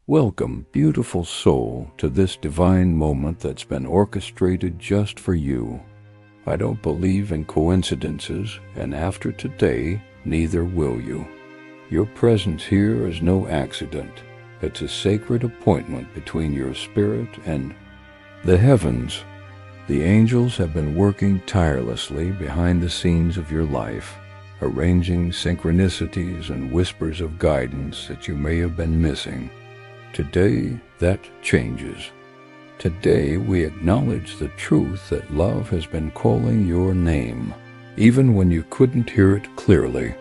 Welcome, beautiful soul, to this divine moment that's been orchestrated just for you. I don't believe in coincidences, and after today, neither will you. Your presence here is no accident. It's a sacred appointment between your spirit and the heavens. The angels have been working tirelessly behind the scenes of your life, arranging synchronicities and whispers of guidance that you may have been missing. Today, that changes. Today, we acknowledge the truth that love has been calling your name, even when you couldn't hear it clearly.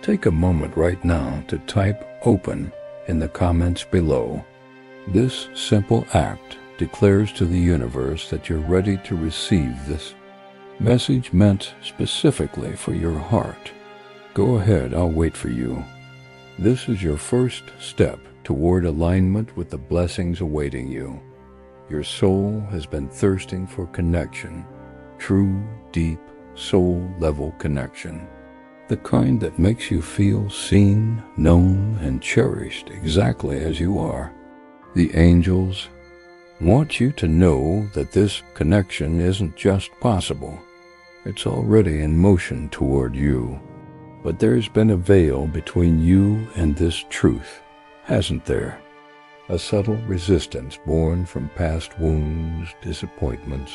Take a moment right now to type "open" in the comments below. This simple act declares to the universe that you're ready to receive this message meant specifically for your heart. Go ahead, I'll wait for you. This is your first step toward alignment with the blessings awaiting you. Your soul has been thirsting for connection, true, deep, soul-level connection, the kind that makes you feel seen, known, and cherished exactly as you are. The angels want you to know that this connection isn't just possible. It's already in motion toward you. But there's been a veil between you and this truth, hasn't there? A subtle resistance born from past wounds, disappointments,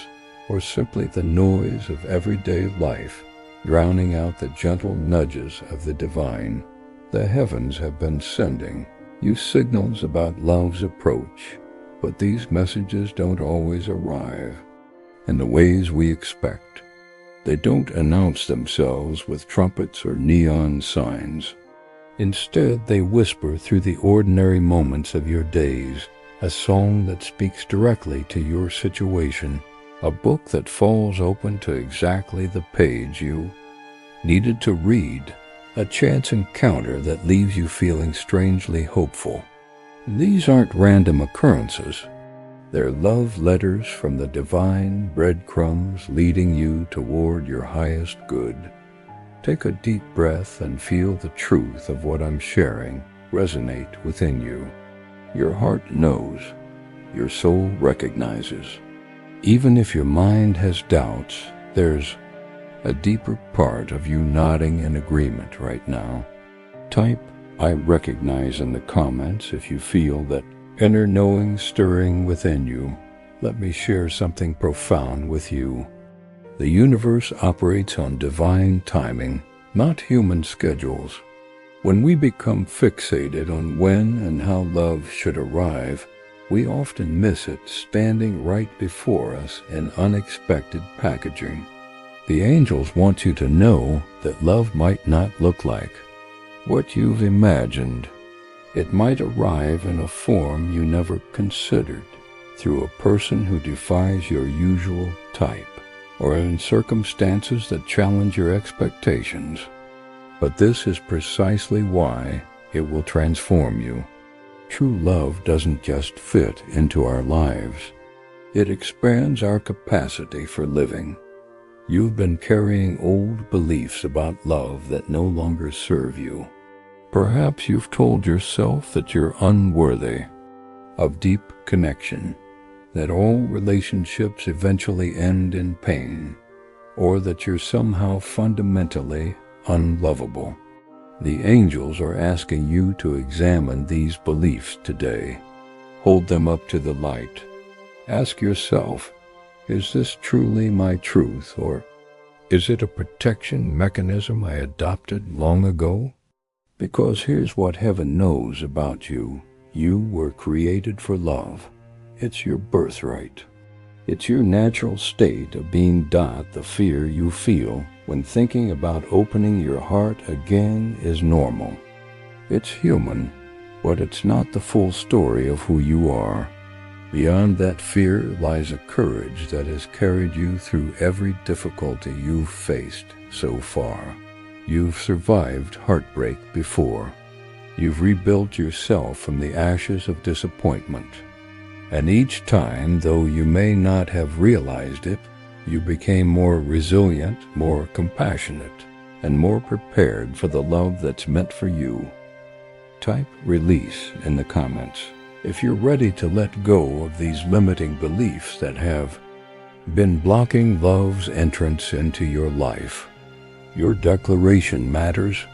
or simply the noise of everyday life, drowning out the gentle nudges of the divine. The heavens have been sending you signals about love's approach, but these messages don't always arrive in the ways we expect. They don't announce themselves with trumpets or neon signs. Instead, they whisper through the ordinary moments of your days, a song that speaks directly to your situation, a book that falls open to exactly the page you needed to read, a chance encounter that leaves you feeling strangely hopeful. These aren't random occurrences. They're love letters from the divine, breadcrumbs leading you toward your highest good. Take a deep breath and feel the truth of what I'm sharing resonate within you. Your heart knows. Your soul recognizes. Even if your mind has doubts, there's a deeper part of you nodding in agreement right now. Type "I recognize" in the comments if you feel that inner knowing stirring within you. Let me share something profound with you. The universe operates on divine timing, not human schedules. When we become fixated on when and how love should arrive, we often miss it standing right before us in unexpected packaging. The angels want you to know that love might not look like what you've imagined. It might arrive in a form you never considered, through a person who defies your usual type, or in circumstances that challenge your expectations. But this is precisely why it will transform you. True love doesn't just fit into our lives. It expands our capacity for living. You've been carrying old beliefs about love that no longer serve you. Perhaps you've told yourself that you're unworthy of deep connection, that all relationships eventually end in pain, or that you're somehow fundamentally unlovable. The angels are asking you to examine these beliefs today. Hold them up to the light. Ask yourself, is this truly my truth, or is it a protection mechanism I adopted long ago? Because here's what heaven knows about you. You were created for love. It's your birthright. It's your natural state of being. The fear you feel when thinking about opening your heart again is normal. It's human, but it's not the full story of who you are. Beyond that fear lies a courage that has carried you through every difficulty you've faced so far. You've survived heartbreak before. You've rebuilt yourself from the ashes of disappointment. And each time, though you may not have realized it, you became more resilient, more compassionate, and more prepared for the love that's meant for you. Type "release" in the comments. If you're ready to let go of these limiting beliefs that have been blocking love's entrance into your life, your declaration matters.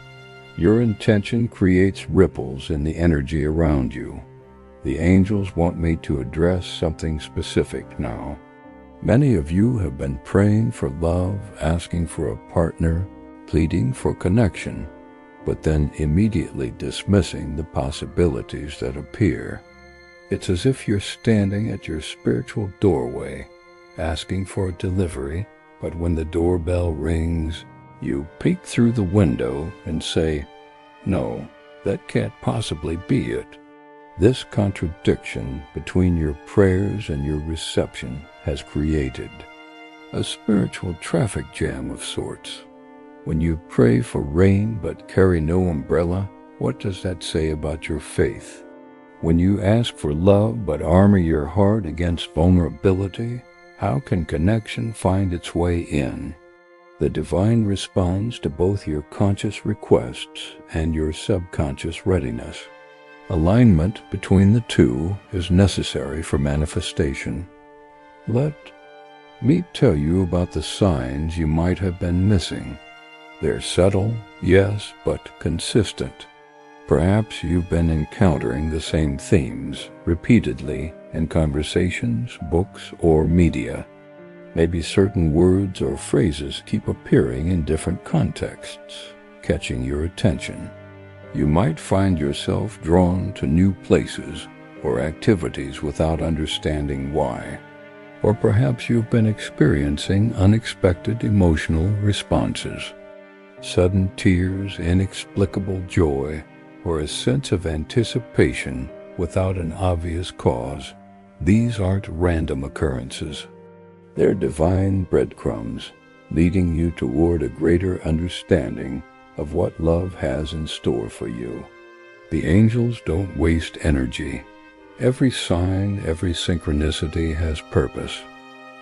Your intention creates ripples in the energy around you. The angels want me to address something specific now. Many of you have been praying for love, asking for a partner, pleading for connection, but then immediately dismissing the possibilities that appear. It's as if you're standing at your spiritual doorway, asking for a delivery, but when the doorbell rings, you peek through the window and say, "No, that can't possibly be it." This contradiction between your prayers and your reception has created a spiritual traffic jam of sorts. When you pray for rain but carry no umbrella, what does that say about your faith? When you ask for love but armor your heart against vulnerability, how can connection find its way in? The divine responds to both your conscious requests and your subconscious readiness. Alignment between the two is necessary for manifestation. Let me tell you about the signs you might have been missing. They're subtle, yes, but consistent. Perhaps you've been encountering the same themes repeatedly in conversations, books, or media. Maybe certain words or phrases keep appearing in different contexts, catching your attention. You might find yourself drawn to new places or activities without understanding why. Or perhaps you've been experiencing unexpected emotional responses. Sudden tears, inexplicable joy, or a sense of anticipation without an obvious cause. These aren't random occurrences. They're divine breadcrumbs, leading you toward a greater understanding of what love has in store for you. The angels don't waste energy. Every sign, every synchronicity has purpose.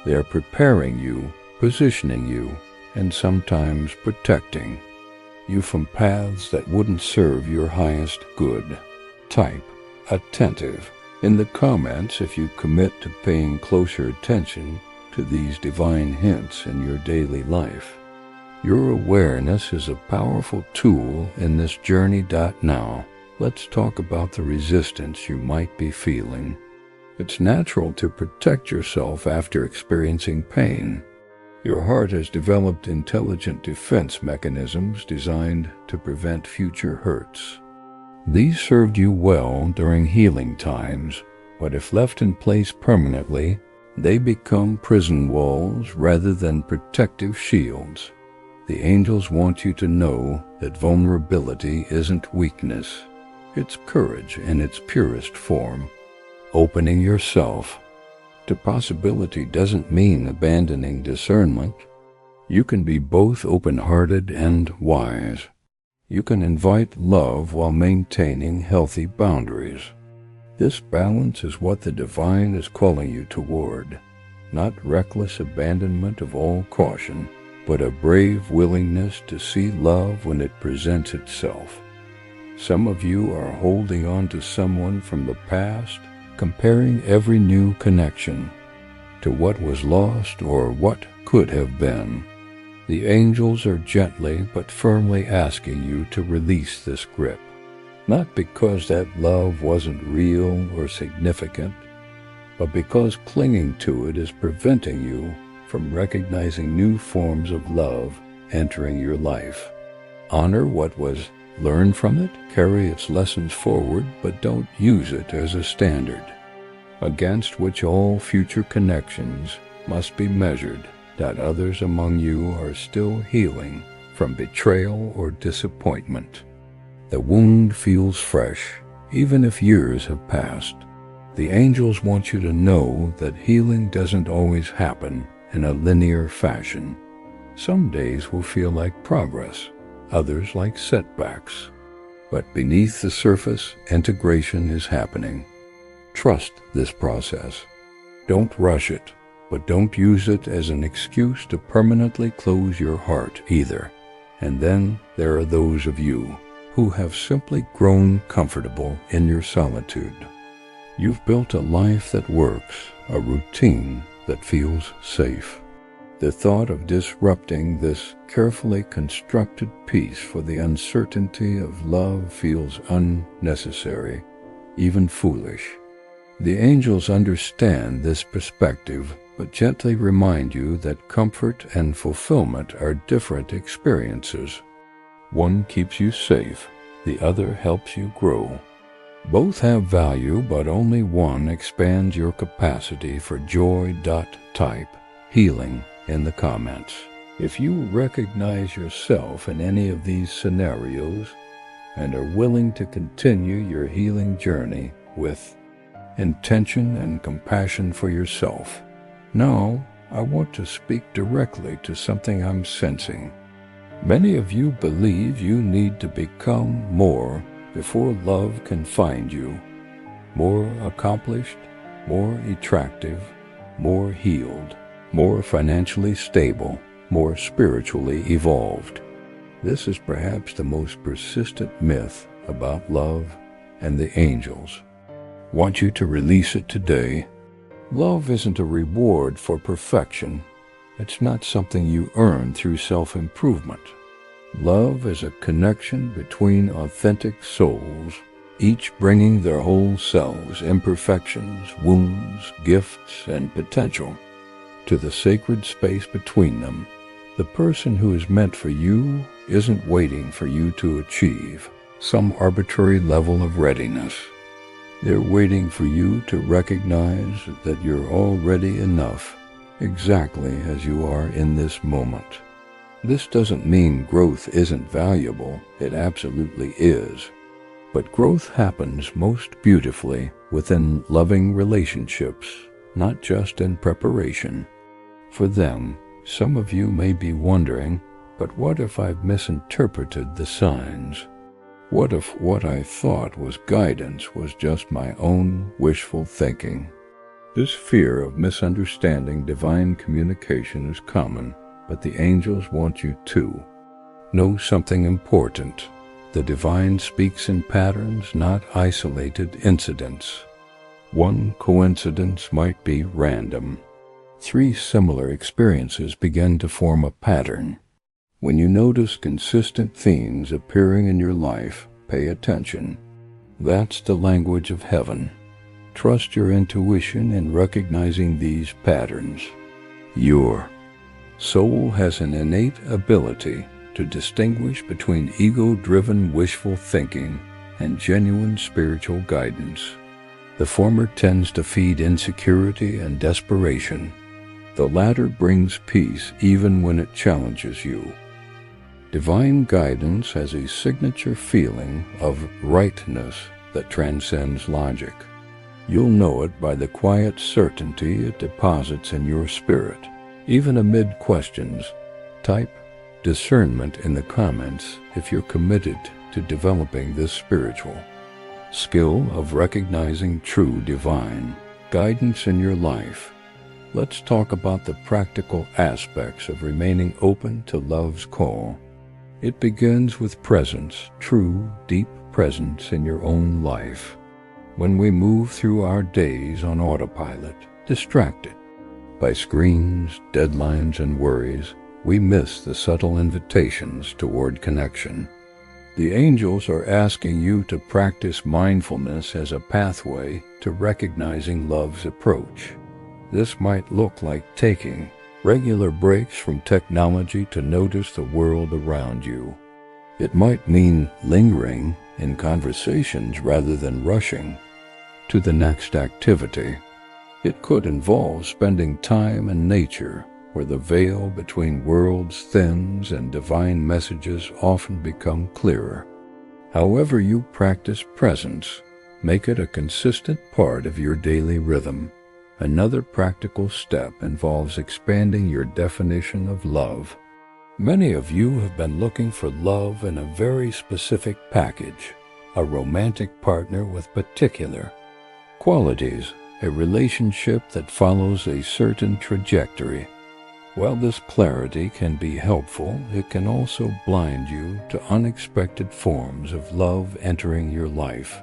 They are preparing you, positioning you, and sometimes protecting you from paths that wouldn't serve your highest good. Type attentive in the comments if you commit to paying closer attention to these divine hints in your daily life. Your awareness is a powerful tool in this journey. Now, let's talk about the resistance you might be feeling. It's natural to protect yourself after experiencing pain. Your heart has developed intelligent defense mechanisms designed to prevent future hurts. These served you well during healing times, but if left in place permanently, they become prison walls rather than protective shields. The angels want you to know that vulnerability isn't weakness. It's courage in its purest form. Opening yourself to possibility doesn't mean abandoning discernment. You can be both open-hearted and wise. You can invite love while maintaining healthy boundaries. This balance is what the divine is calling you toward. Not reckless abandonment of all caution, but a brave willingness to see love when it presents itself. Some of you are holding on to someone from the past, comparing every new connection to what was lost or what could have been. The angels are gently but firmly asking you to release this grip, not because that love wasn't real or significant, but because clinging to it is preventing you from recognizing new forms of love entering your life. Honor what was, learn from it, carry its lessons forward, but don't use it as a standard against which all future connections must be measured. That others among you are still healing from betrayal or disappointment. The wound feels fresh, even if years have passed. The angels want you to know that healing doesn't always happen in a linear fashion. Some days will feel like progress, others like setbacks. But beneath the surface, integration is happening. Trust this process. Don't rush it, but don't use it as an excuse to permanently close your heart either. And then there are those of you who have simply grown comfortable in your solitude. You've built a life that works, a routine that feels safe. The thought of disrupting this carefully constructed peace for the uncertainty of love feels unnecessary, even foolish. The angels understand this perspective, but gently remind you that comfort and fulfillment are different experiences. One keeps you safe, the other helps you grow. Both have value, but only one expands your capacity for joy. Type healing in the comments if you recognize yourself in any of these scenarios and are willing to continue your healing journey with intention and compassion for yourself. Now, I want to speak directly to something I'm sensing. Many of you believe you need to become more before love can find you. More accomplished, more attractive, more healed, more financially stable, more spiritually evolved. This is perhaps the most persistent myth about love and the angels. Want you to release it today. Love isn't a reward for perfection. It's not something you earn through self-improvement. Love is a connection between authentic souls, each bringing their whole selves, imperfections, wounds, gifts, and potential to the sacred space between them. The person who is meant for you isn't waiting for you to achieve some arbitrary level of readiness. They're waiting for you to recognize that you're already enough, exactly as you are in this moment. This doesn't mean growth isn't valuable. It absolutely is. But growth happens most beautifully within loving relationships, not just in preparation for them. Some of you may be wondering, but what if I've misinterpreted the signs? What if what I thought was guidance was just my own wishful thinking? This fear of misunderstanding divine communication is common, but the angels want you to know something important. The divine speaks in patterns, not isolated incidents. One coincidence might be random. 3 similar experiences begin to form a pattern. When you notice consistent themes appearing in your life, pay attention. That's the language of heaven. Trust your intuition in recognizing these patterns. Your soul has an innate ability to distinguish between ego-driven wishful thinking and genuine spiritual guidance. The former tends to feed insecurity and desperation. The latter brings peace even when it challenges you. Divine guidance has a signature feeling of rightness that transcends logic. You'll know it by the quiet certainty it deposits in your spirit, even amid questions. Type discernment in the comments if you're committed to developing this spiritual skill of recognizing true divine guidance in your life. Let's talk about the practical aspects of remaining open to love's call. It begins with presence, true, deep presence in your own life. When we move through our days on autopilot, distracted by screens, deadlines, and worries, we miss the subtle invitations toward connection. The angels are asking you to practice mindfulness as a pathway to recognizing love's approach. This might look like taking regular breaks from technology to notice the world around you. It might mean lingering in conversations rather than rushing to the next activity. It could involve spending time in nature, where the veil between worlds thins and divine messages often become clearer. However you practice presence, make it a consistent part of your daily rhythm. Another practical step involves expanding your definition of love. Many of you have been looking for love in a very specific package, a romantic partner with particular qualities, a relationship that follows a certain trajectory. While this clarity can be helpful, it can also blind you to unexpected forms of love entering your life.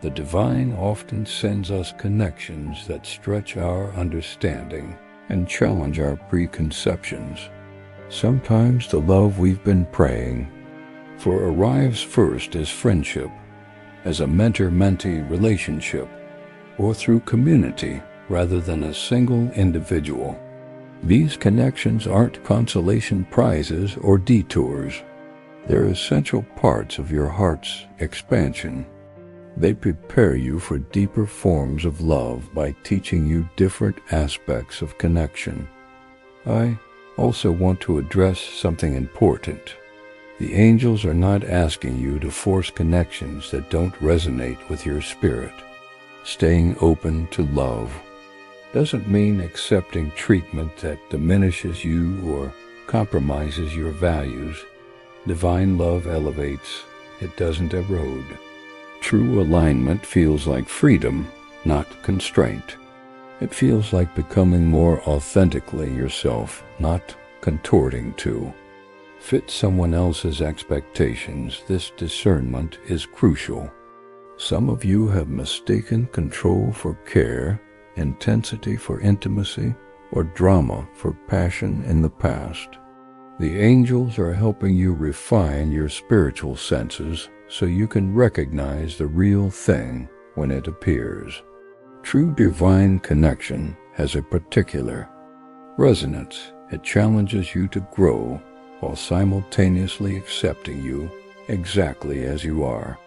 The divine often sends us connections that stretch our understanding and challenge our preconceptions. Sometimes the love we've been praying for arrives first as friendship, as a mentor-mentee relationship, or through community rather than a single individual. These connections aren't consolation prizes or detours. They're essential parts of your heart's expansion. They prepare you for deeper forms of love by teaching you different aspects of connection. I also want to address something important. The angels are not asking you to force connections that don't resonate with your spirit. Staying open to love doesn't mean accepting treatment that diminishes you or compromises your values. Divine love elevates, it doesn't erode. True alignment feels like freedom, not constraint. It feels like becoming more authentically yourself, not contorting to fit someone else's expectations. This discernment is crucial. Some of you have mistaken control for care, intensity for intimacy, or drama for passion in the past. The angels are helping you refine your spiritual senses so you can recognize the real thing when it appears. True divine connection has a particular resonance. It challenges you to grow while simultaneously accepting you exactly as you are.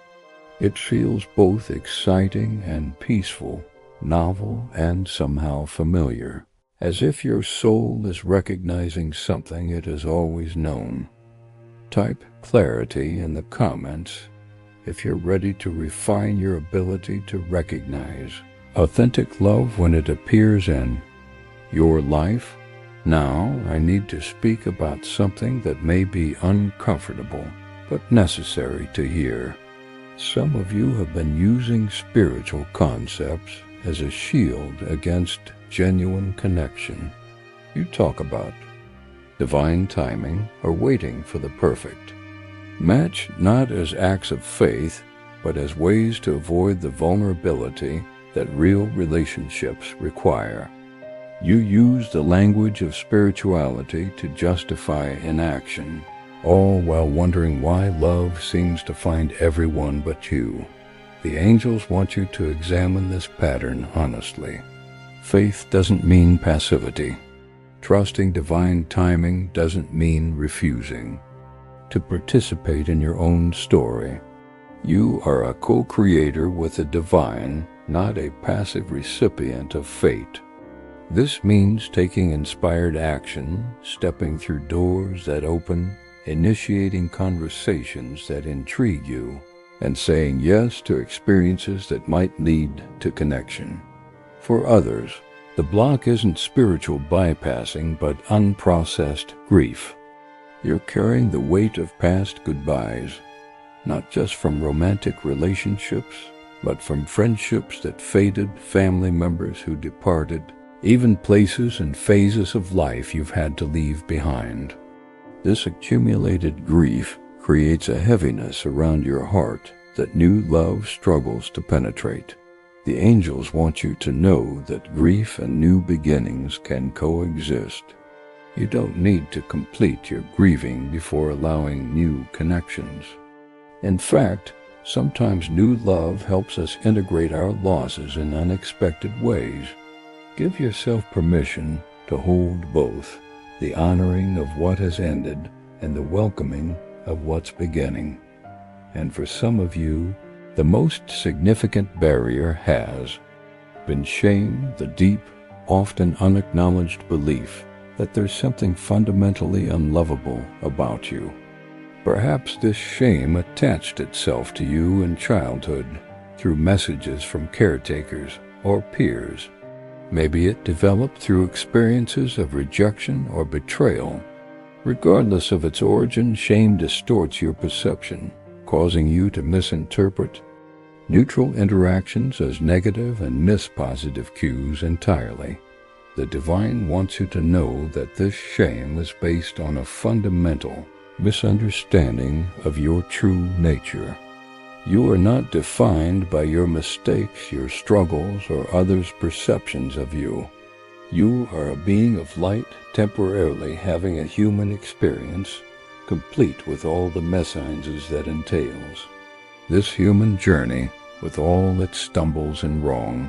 It feels both exciting and peaceful, novel and somehow familiar, as if your soul is recognizing something it has always known. Type clarity in the comments if you're ready to refine your ability to recognize authentic love when it appears in your life. Now, I need to speak about something that may be uncomfortable, but necessary to hear. Some of you have been using spiritual concepts as a shield against genuine connection. You talk about divine timing or waiting for the perfect match, not as acts of faith, but as ways to avoid the vulnerability that real relationships require. You use the language of spirituality to justify inaction, all while wondering why love seems to find everyone but you. The angels want you to examine this pattern honestly. Faith doesn't mean passivity. Trusting divine timing doesn't mean refusing to participate in your own story. You are a co-creator with the divine, not a passive recipient of fate. This means taking inspired action, stepping through doors that open, initiating conversations that intrigue you, and saying yes to experiences that might lead to connection. For others, the block isn't spiritual bypassing, but unprocessed grief. You're carrying the weight of past goodbyes, not just from romantic relationships, but from friendships that faded, family members who departed, even places and phases of life you've had to leave behind. This accumulated grief creates a heaviness around your heart that new love struggles to penetrate. The angels want you to know that grief and new beginnings can coexist. You don't need to complete your grieving before allowing new connections. In fact, sometimes new love helps us integrate our losses in unexpected ways. Give yourself permission to hold both, the honoring of what has ended and the welcoming of what's beginning. And for some of you, the most significant barrier has been shame, the deep, often unacknowledged belief that there's something fundamentally unlovable about you. Perhaps this shame attached itself to you in childhood through messages from caretakers or peers. Maybe it developed through experiences of rejection or betrayal. Regardless of its origin, shame distorts your perception, causing you to misinterpret neutral interactions as negative and miss positive cues entirely. The divine wants you to know that this shame is based on a fundamental misunderstanding of your true nature. You are not defined by your mistakes, your struggles, or others' perceptions of you. You are a being of light temporarily having a human experience, complete with all the mésanges that entails. This human journey, with all its stumbles and wrong,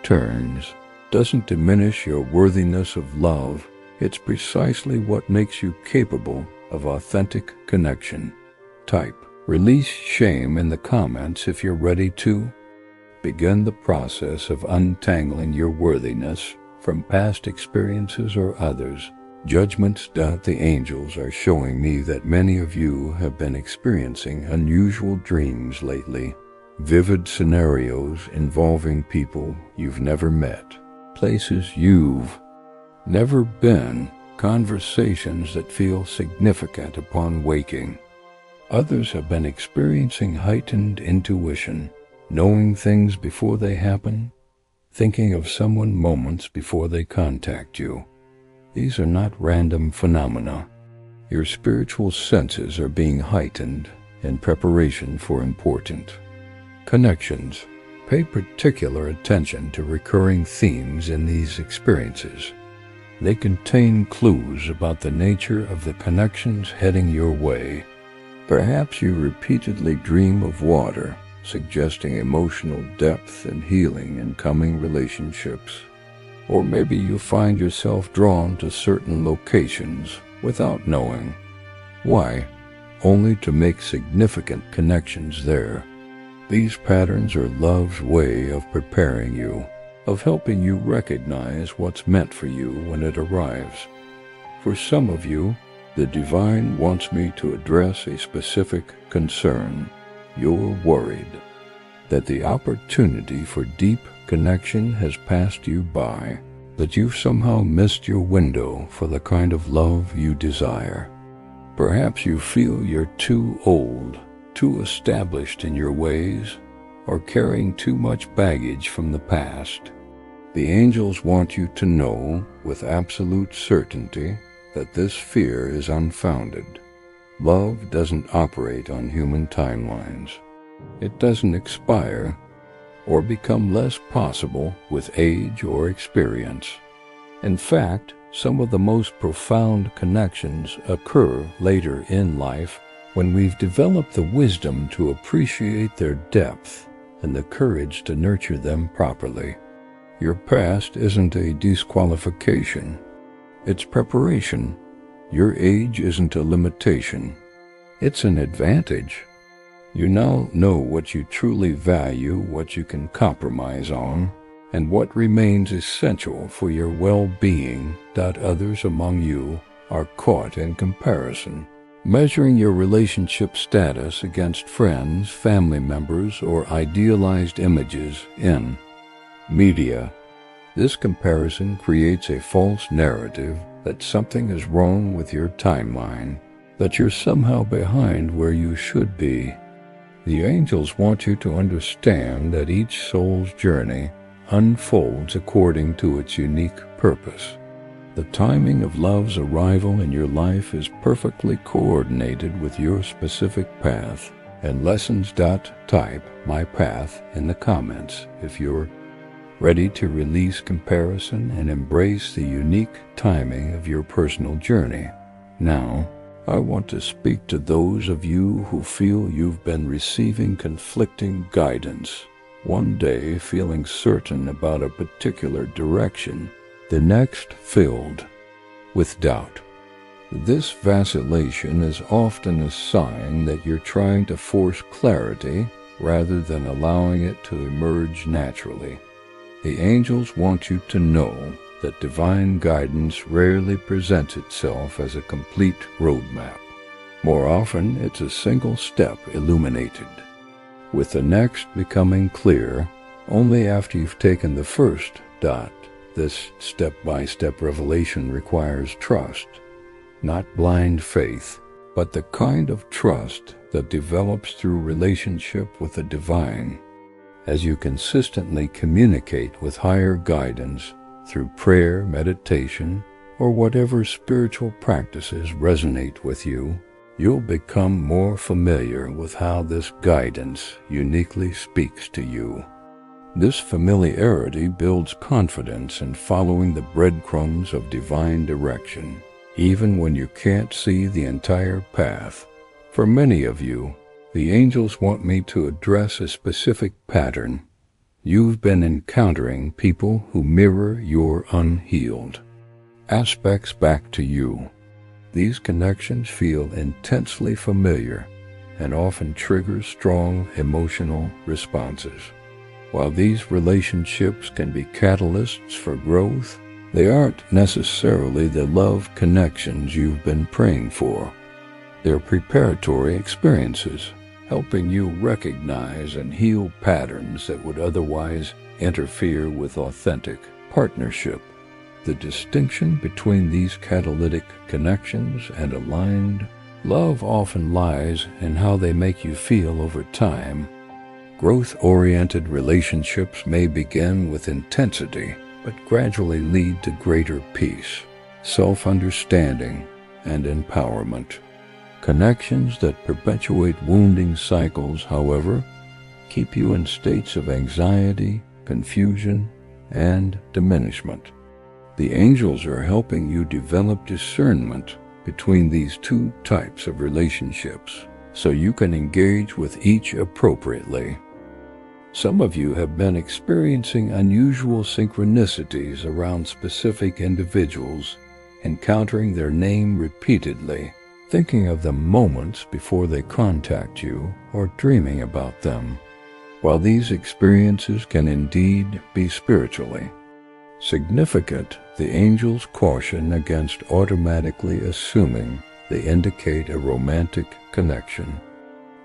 turns, doesn't diminish your worthiness of love. It's precisely what makes you capable of authentic connection. Type, release shame in the comments if you're ready to. Begin the process of untangling your worthiness from past experiences or others. Judgments. The angels are showing me that many of you have been experiencing unusual dreams lately. Vivid scenarios involving people you've never met, places you've never been, conversations that feel significant upon waking. Others have been experiencing heightened intuition, knowing things before they happen, thinking of someone moments before they contact you. These are not random phenomena. Your spiritual senses are being heightened in preparation for important connections. Pay particular attention to recurring themes in these experiences. They contain clues about the nature of the connections heading your way. Perhaps you repeatedly dream of water, suggesting emotional depth and healing in coming relationships. Or maybe you find yourself drawn to certain locations without knowing why, only to make significant connections there. These patterns are love's way of preparing you, of helping you recognize what's meant for you when it arrives. For some of you, the divine wants me to address a specific concern. You're worried that the opportunity for deep connection has passed you by, that you've somehow missed your window for the kind of love you desire. Perhaps you feel you're too old, too established in your ways, or carrying too much baggage from the past. The angels want you to know with absolute certainty that this fear is unfounded. Love doesn't operate on human timelines. It doesn't expire or become less possible with age or experience. In fact, some of the most profound connections occur later in life when we've developed the wisdom to appreciate their depth and the courage to nurture them properly. Your past isn't a disqualification. It's preparation. Your age isn't a limitation. It's an advantage. You now know what you truly value, what you can compromise on, and what remains essential for your well-being. Others among you are caught in comparison, measuring your relationship status against friends, family members, or idealized images in media. This comparison creates a false narrative that something is wrong with your timeline, that you're somehow behind where you should be. The angels want you to understand that each soul's journey unfolds according to its unique purpose. The timing of love's arrival in your life is perfectly coordinated with your specific path and lessons. Type my path in the comments if you're ready to release comparison and embrace the unique timing of your personal journey. Now, I want to speak to those of you who feel you've been receiving conflicting guidance. One day feeling certain about a particular direction, the next filled with doubt. This vacillation is often a sign that you're trying to force clarity rather than allowing it to emerge naturally. The angels want you to know that divine guidance rarely presents itself as a complete roadmap. More often, it's a single step illuminated, with the next becoming clear only after you've taken the first. This step-by-step revelation requires trust, not blind faith, but the kind of trust that develops through relationship with the divine. As you consistently communicate with higher guidance through prayer, meditation, or whatever spiritual practices resonate with you, you'll become more familiar with how this guidance uniquely speaks to you. This familiarity builds confidence in following the breadcrumbs of divine direction, even when you can't see the entire path. For many of you, the angels want me to address a specific pattern. You've been encountering people who mirror your unhealed aspects back to you. These connections feel intensely familiar and often trigger strong emotional responses. While these relationships can be catalysts for growth, they aren't necessarily the love connections you've been praying for. They're preparatory experiences, helping you recognize and heal patterns that would otherwise interfere with authentic partnership. The distinction between these catalytic connections and aligned love often lies in how they make you feel over time. Growth-oriented relationships may begin with intensity, but gradually lead to greater peace, self-understanding, and empowerment. Connections that perpetuate wounding cycles, however, keep you in states of anxiety, confusion, and diminishment. The angels are helping you develop discernment between these two types of relationships, so you can engage with each appropriately. Some of you have been experiencing unusual synchronicities around specific individuals, encountering their name repeatedly, thinking of them moments before they contact you, or dreaming about them. While these experiences can indeed be spiritually significant, the angels caution against automatically assuming they indicate a romantic connection.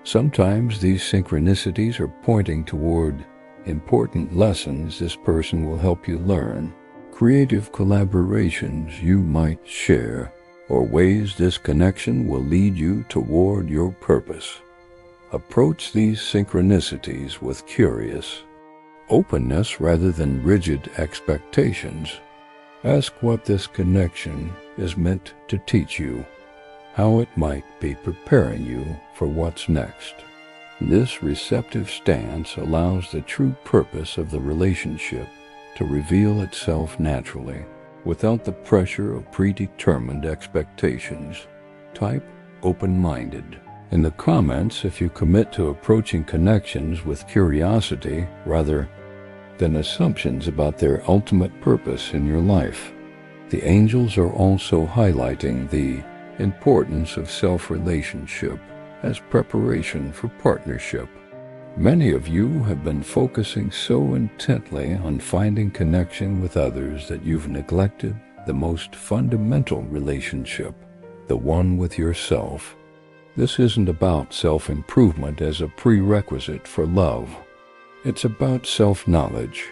Sometimes these synchronicities are pointing toward important lessons this person will help you learn, creative collaborations you might share, or ways this connection will lead you toward your purpose. Approach these synchronicities with curious openness rather than rigid expectations. Ask what this connection is meant to teach you, how it might be preparing you for what's next. This receptive stance allows the true purpose of the relationship to reveal itself naturally, without the pressure of predetermined expectations. Type open-minded in the comments if you commit to approaching connections with curiosity rather than assumptions about their ultimate purpose in your life. The angels are also highlighting the importance of self-relationship as preparation for partnership. Many of you have been focusing so intently on finding connection with others that you've neglected the most fundamental relationship, the one with yourself. This isn't about self-improvement as a prerequisite for love. It's about self-knowledge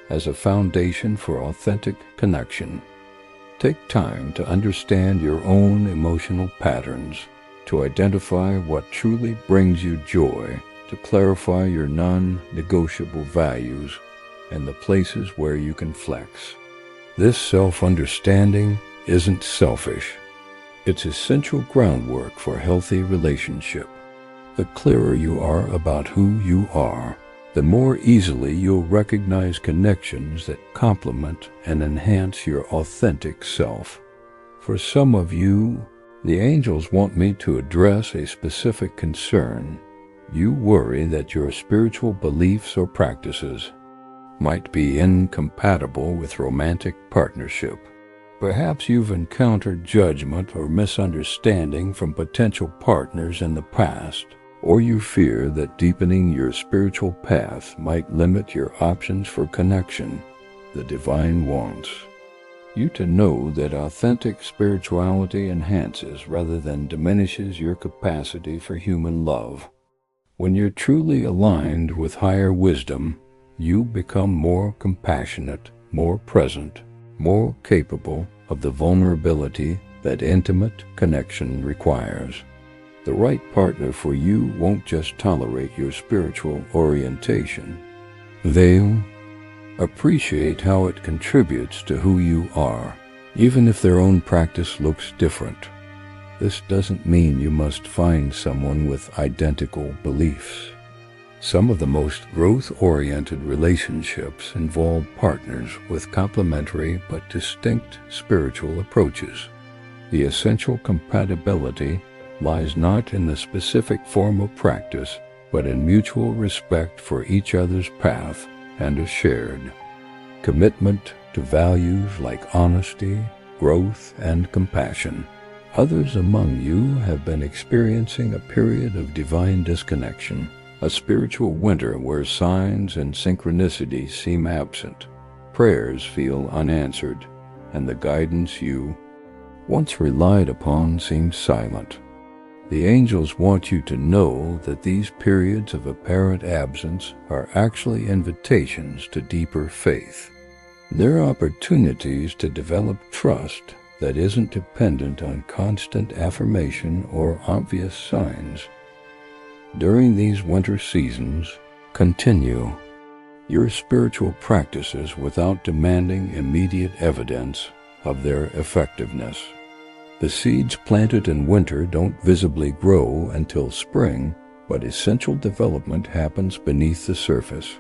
as a foundation for authentic connection. Take time to understand your own emotional patterns, to identify what truly brings you joy, to clarify your non-negotiable values and the places where you can flex. This self-understanding isn't selfish. It's essential groundwork for a healthy relationship. The clearer you are about who you are, the more easily you'll recognize connections that complement and enhance your authentic self. For some of you, the angels want me to address a specific concern. You worry that your spiritual beliefs or practices might be incompatible with romantic partnership. Perhaps you've encountered judgment or misunderstanding from potential partners in the past, or you fear that deepening your spiritual path might limit your options for connection. The divine wants you to know that authentic spirituality enhances rather than diminishes your capacity for human love. When you're truly aligned with higher wisdom, you become more compassionate, more present, more capable of the vulnerability that intimate connection requires. The right partner for you won't just tolerate your spiritual orientation. They'll appreciate how it contributes to who you are, even if their own practice looks different. This doesn't mean you must find someone with identical beliefs. Some of the most growth-oriented relationships involve partners with complementary but distinct spiritual approaches. The essential compatibility lies not in the specific form of practice, but in mutual respect for each other's path and a shared commitment to values like honesty, growth, and compassion. Others among you have been experiencing a period of divine disconnection, a spiritual winter where signs and synchronicity seem absent, prayers feel unanswered, and the guidance you once relied upon seems silent. The angels want you to know that these periods of apparent absence are actually invitations to deeper faith. They're opportunities to develop trust that isn't dependent on constant affirmation or obvious signs. During these winter seasons, continue your spiritual practices without demanding immediate evidence of their effectiveness. The seeds planted in winter don't visibly grow until spring, but essential development happens beneath the surface.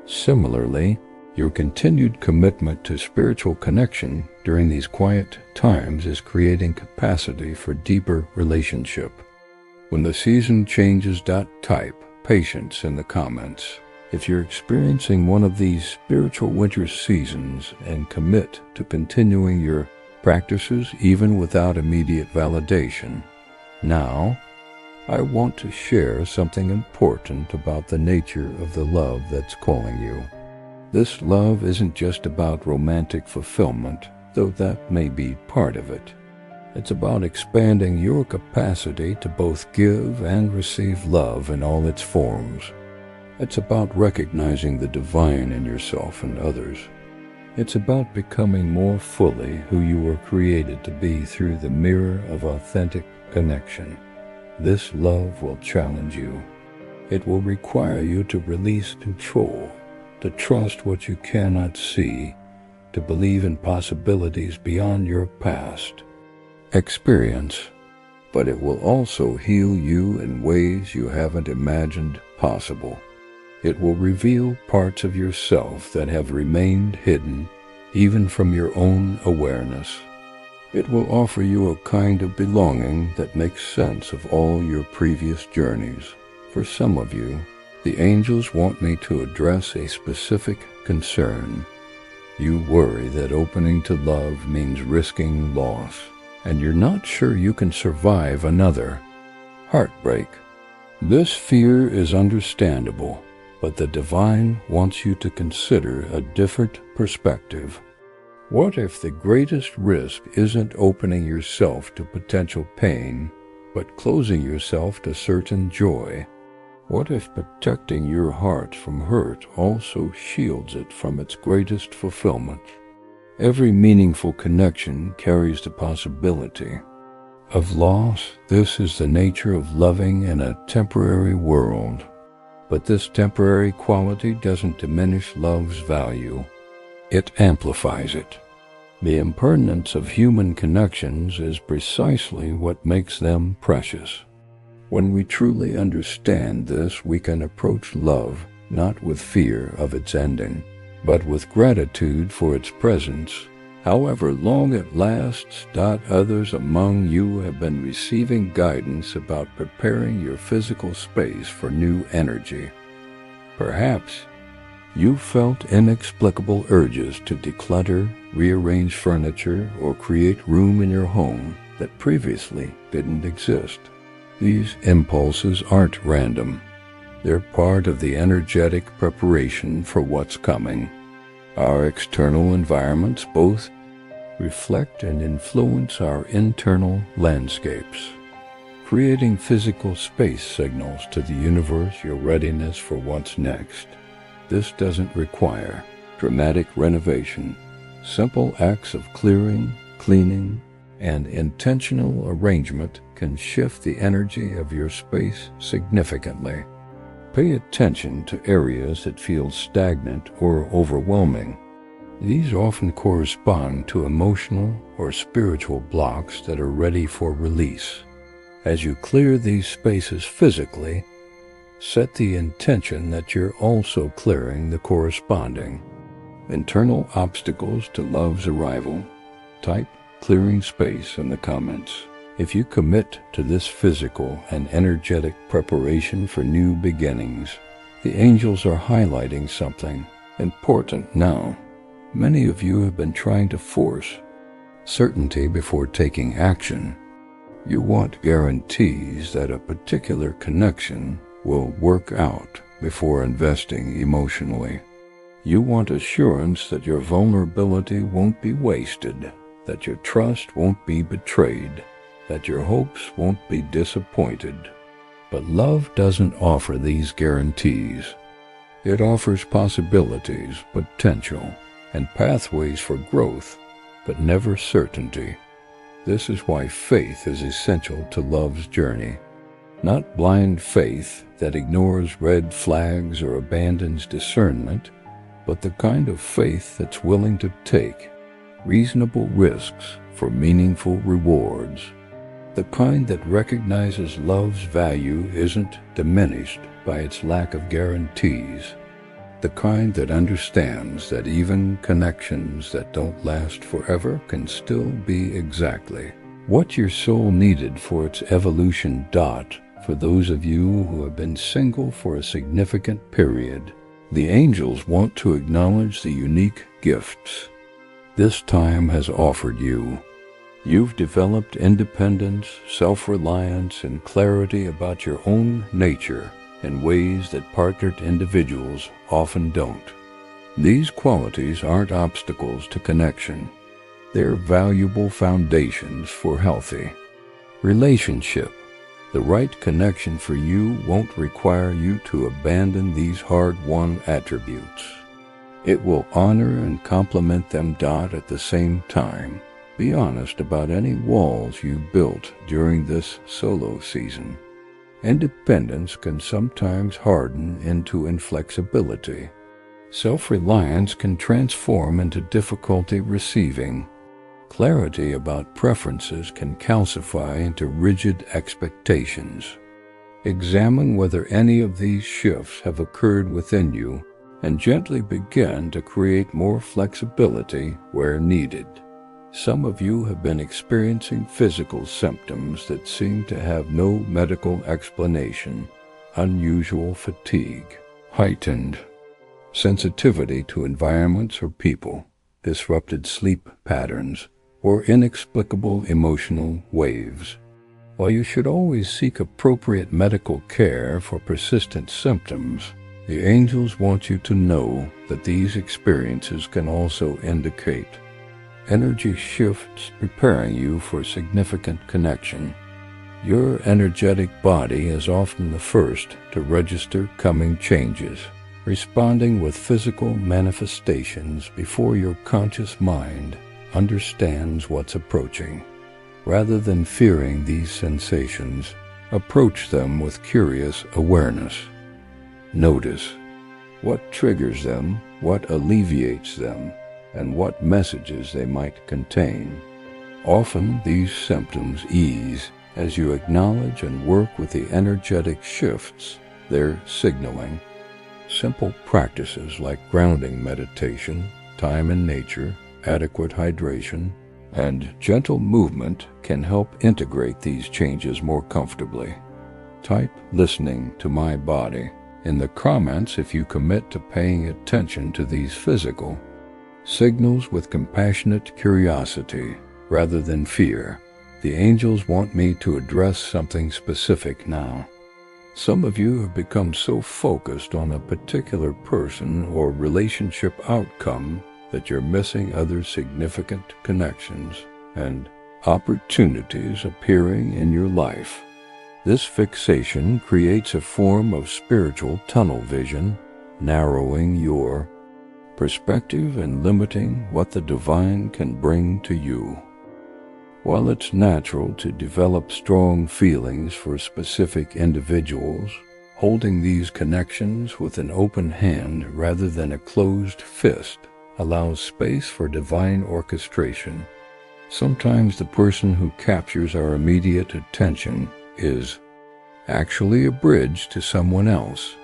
Similarly, your continued commitment to spiritual connection during these quiet times is creating capacity for deeper relationship. When the season changes, type patience in the comments. If you're experiencing one of these spiritual winter seasons, and commit to continuing your practices even without immediate validation. Now, I want to share something important about the nature of the love that's calling you. This love isn't just about romantic fulfillment, though that may be part of it. It's about expanding your capacity to both give and receive love in all its forms. It's about recognizing the divine in yourself and others. It's about becoming more fully who you were created to be through the mirror of authentic connection. This love will challenge you. It will require you to release control, to trust what you cannot see, to believe in possibilities beyond your past experience. But it will also heal you in ways you haven't imagined possible. It will reveal parts of yourself that have remained hidden, even from your own awareness. It will offer you a kind of belonging that makes sense of all your previous journeys. For some of you, the angels want me to address a specific concern. You worry that opening to love means risking loss, and you're not sure you can survive another heartbreak. This fear is understandable. But the divine wants you to consider a different perspective. What if the greatest risk isn't opening yourself to potential pain, but closing yourself to certain joy? What if protecting your heart from hurt also shields it from its greatest fulfillment? Every meaningful connection carries the possibility of loss. This is the nature of loving in a temporary world. But this temporary quality doesn't diminish love's value. It amplifies it. The impermanence of human connections is precisely what makes them precious. When we truly understand this, we can approach love not with fear of its ending, but with gratitude for its presence. However long it lasts, others among you have been receiving guidance about preparing your physical space for new energy. Perhaps you felt inexplicable urges to declutter, rearrange furniture, or create room in your home that previously didn't exist. These impulses aren't random. They're part of the energetic preparation for what's coming. Our external environments both reflect and influence our internal landscapes, creating physical space signals to the universe your readiness for what's next. This doesn't require dramatic renovation. Simple acts of clearing, cleaning, and intentional arrangement can shift the energy of your space significantly. Pay attention to areas that feel stagnant or overwhelming. These often correspond to emotional or spiritual blocks that are ready for release. As you clear these spaces physically, set the intention that you're also clearing the corresponding internal obstacles to love's arrival. Type "clearing space" in the comments. If you commit to this physical and energetic preparation for new beginnings, the angels are highlighting something important now. Many of you have been trying to force certainty before taking action. You want guarantees that a particular connection will work out before investing emotionally. You want assurance that your vulnerability won't be wasted, that your trust won't be betrayed, that your hopes won't be disappointed. But love doesn't offer these guarantees. It offers possibilities, potential, and pathways for growth, but never certainty. This is why faith is essential to love's journey. Not blind faith that ignores red flags or abandons discernment, but the kind of faith that's willing to take reasonable risks for meaningful rewards. The kind that recognizes love's value isn't diminished by its lack of guarantees. The kind that understands that even connections that don't last forever can still be exactly what your soul needed for its evolution. For those of you who have been single for a significant period, the angels want to acknowledge the unique gifts this time has offered you. You've developed independence, self-reliance, and clarity about your own nature in ways that partnered individuals often don't. These qualities aren't obstacles to connection. They're valuable foundations for healthy relationship. The right connection for you won't require you to abandon these hard-won attributes. It will honor and complement them. At the same time, be honest about any walls you built during this solo season. Independence can sometimes harden into inflexibility. Self-reliance can transform into difficulty receiving. Clarity about preferences can calcify into rigid expectations. Examine whether any of these shifts have occurred within you and gently begin to create more flexibility where needed. Some of you have been experiencing physical symptoms that seem to have no medical explanation: unusual fatigue, heightened sensitivity to environments or people, disrupted sleep patterns, or inexplicable emotional waves. While you should always seek appropriate medical care for persistent symptoms, the angels want you to know that these experiences can also indicate energy shifts preparing you for significant connection. Your energetic body is often the first to register coming changes, responding with physical manifestations before your conscious mind understands what's approaching. Rather than fearing these sensations, approach them with curious awareness. Notice what triggers them, what alleviates them, and what messages they might contain. Often these symptoms ease as you acknowledge and work with the energetic shifts they're signaling. Simple practices like grounding meditation, time in nature, adequate hydration, and gentle movement can help integrate these changes more comfortably. Type "listening to my body" in the comments if you commit to paying attention to these physical signals with compassionate curiosity rather than fear. The angels want me to address something specific now. Some of you have become so focused on a particular person or relationship outcome that you're missing other significant connections and opportunities appearing in your life. This fixation creates a form of spiritual tunnel vision, narrowing your perspective and limiting what the divine can bring to you. While it's natural to develop strong feelings for specific individuals, holding these connections with an open hand rather than a closed fist allows space for divine orchestration. Sometimes the person who captures our immediate attention is actually a bridge to someone else.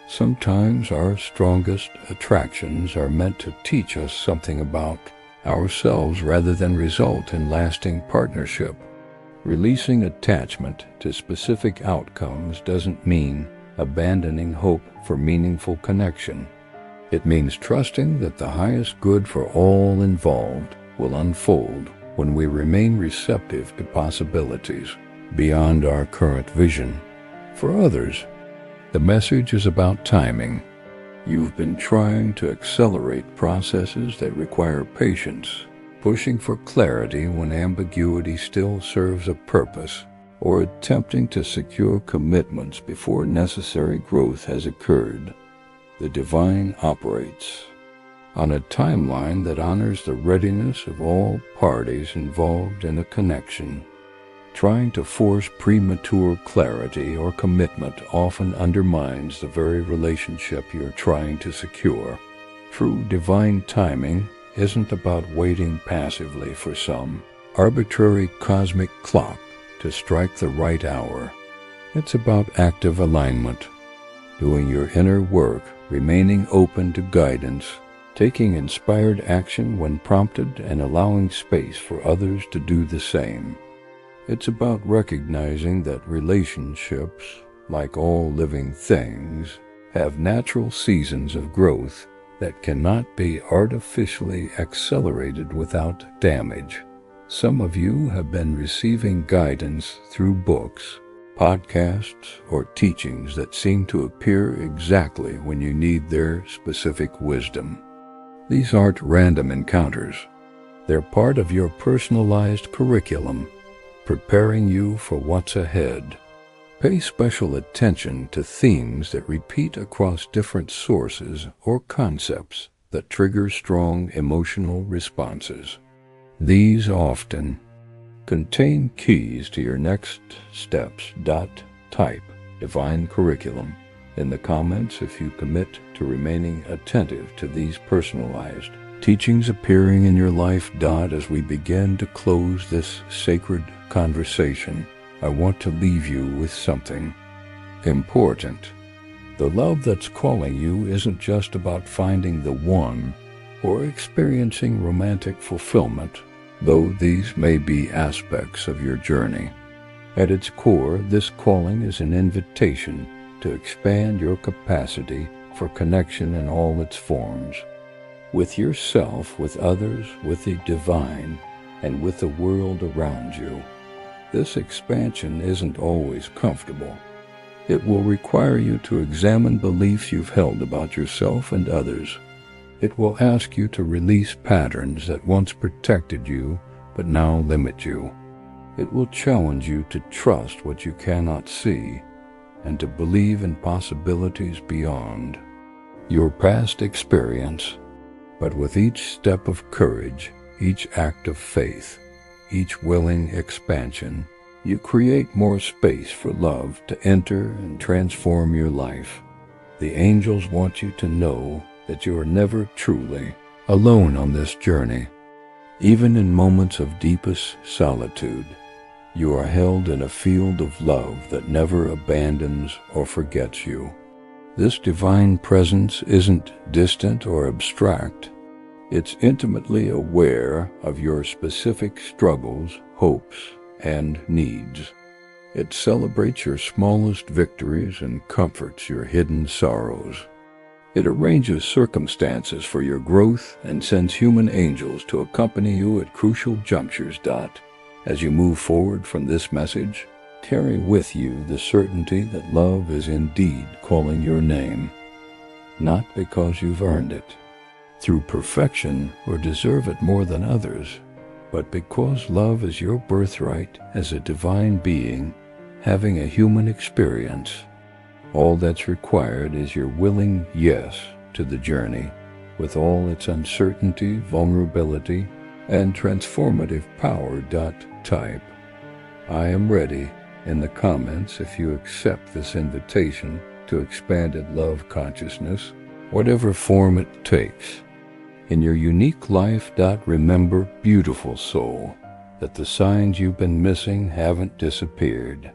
Sometimes our strongest attractions are meant to teach us something about ourselves rather than result in lasting partnership. Releasing attachment to specific outcomes doesn't mean abandoning hope for meaningful connection. It means trusting that the highest good for all involved will unfold when we remain receptive to possibilities beyond our current vision. For others, the message is about timing. You've been trying to accelerate processes that require patience, pushing for clarity when ambiguity still serves a purpose, or attempting to secure commitments before necessary growth has occurred. The divine operates on a timeline that honors the readiness of all parties involved in a connection. Trying to force premature clarity or commitment often undermines the very relationship you're trying to secure. True divine timing isn't about waiting passively for some arbitrary cosmic clock to strike the right hour. It's about active alignment, doing your inner work, remaining open to guidance, taking inspired action when prompted, and allowing space for others to do the same. It's about recognizing that relationships, like all living things, have natural seasons of growth that cannot be artificially accelerated without damage. Some of you have been receiving guidance through books, podcasts, or teachings that seem to appear exactly when you need their specific wisdom. These aren't random encounters. They're part of your personalized curriculum, preparing you for what's ahead. Pay special attention to themes that repeat across different sources or concepts that trigger strong emotional responses. These often contain keys to your next steps. Type divine curriculum in the comments if you commit to remaining attentive to these personalized teachings appearing in your life. As we begin to close this sacred conversation, I want to leave you with something important. The love that's calling you isn't just about finding the one or experiencing romantic fulfillment, though these may be aspects of your journey. At its core, this calling is an invitation to expand your capacity for connection in all its forms, with yourself, with others, with the divine, and with the world around you. This expansion isn't always comfortable. It will require you to examine beliefs you've held about yourself and others. It will ask you to release patterns that once protected you but now limit you. It will challenge you to trust what you cannot see and to believe in possibilities beyond your past experience. But with each step of courage, each act of faith, each willing expansion, you create more space for love to enter and transform your life. The angels want you to know that you are never truly alone on this journey. Even in moments of deepest solitude, you are held in a field of love that never abandons or forgets you. This divine presence isn't distant or abstract. It's intimately aware of your specific struggles, hopes, and needs. It celebrates your smallest victories and comforts your hidden sorrows. It arranges circumstances for your growth and sends human angels to accompany you at crucial junctures. As you move forward from this message, carry with you the certainty that love is indeed calling your name, not because you've earned it through perfection or deserve it more than others, but because love is your birthright as a divine being having a human experience. All that's required is your willing yes to the journey, with all its uncertainty, vulnerability, and transformative power. Type "I am ready" in the comments if you accept this invitation to expanded love consciousness, whatever form it takes. in your unique life. Remember, beautiful soul, that the signs you've been missing haven't disappeared.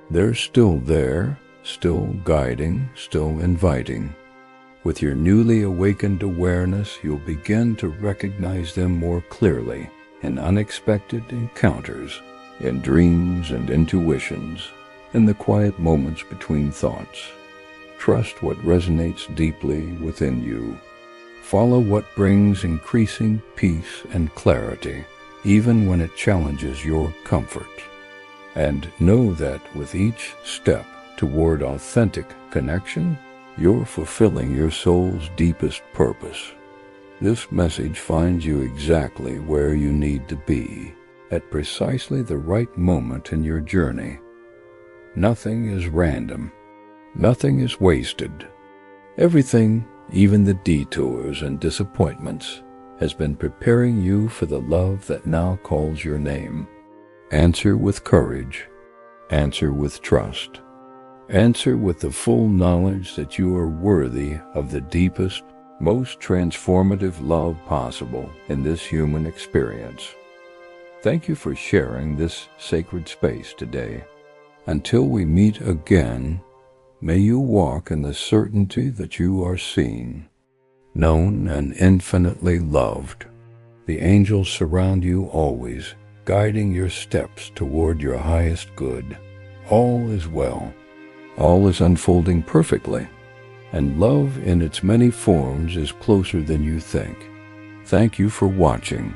They're still there, still guiding, still inviting. With your newly awakened awareness, you'll begin to recognize them more clearly in unexpected encounters, in dreams and intuitions, in the quiet moments between thoughts. Trust what resonates deeply within you. Follow what brings increasing peace and clarity, even when it challenges your comfort. And know that with each step toward authentic connection, you're fulfilling your soul's deepest purpose. This message finds you exactly where you need to be, at precisely the right moment in your journey. Nothing is random. Nothing is wasted. Everything, even the detours and disappointments, has been preparing you for the love that now calls your name. Answer with courage. Answer with trust. Answer with the full knowledge that you are worthy of the deepest, most transformative love possible in this human experience. Thank you for sharing this sacred space today. Until we meet again, may you walk in the certainty that you are seen, known, and infinitely loved. The angels surround you always, guiding your steps toward your highest good. All is well. All is unfolding perfectly, and love in its many forms is closer than you think. Thank you for watching.